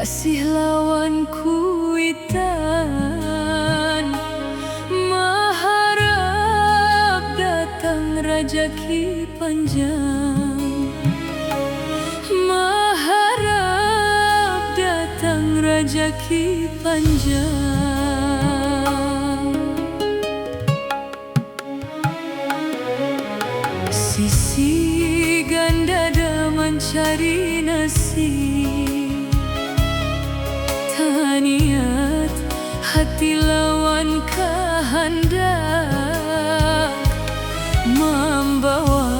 kasih lawan kuitan, mengharap datang rejeki panjang, mengharap datang rejeki panjang. Sisi ganda dah mencari nasib, niat hati lawan kehendak, membawa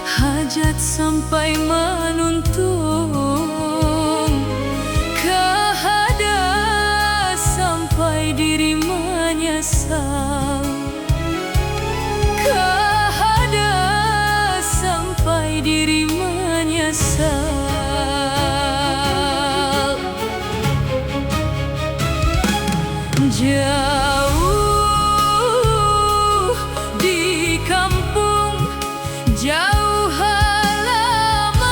hajat sampai menuntung, kehadas sampai diri menyesal, kehadas sampai diri menyesal. Jauh di kampung, jauh halaman,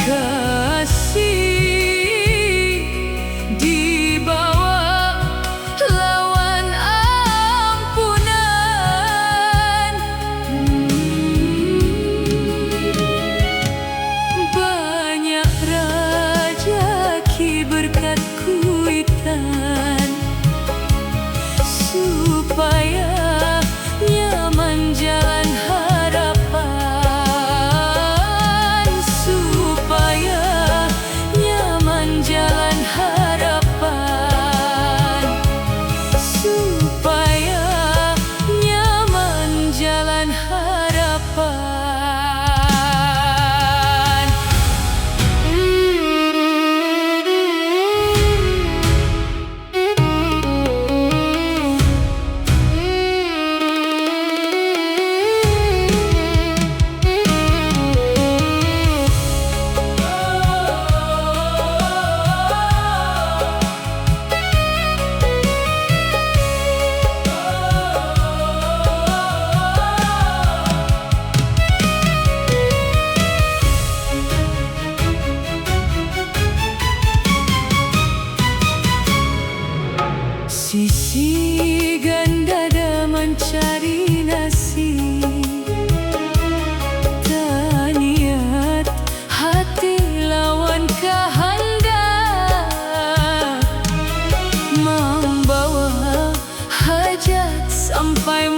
kasih dibawa lawan ampunan. Banyak rejeki berkat kuitan, supaya nyaman jalan harapan, supaya nyaman jalan harapan, supaya nyaman jalan harapan. Sisi ganda dah mencari nasib, niat hati lawan kehendak, membawa hajat sampai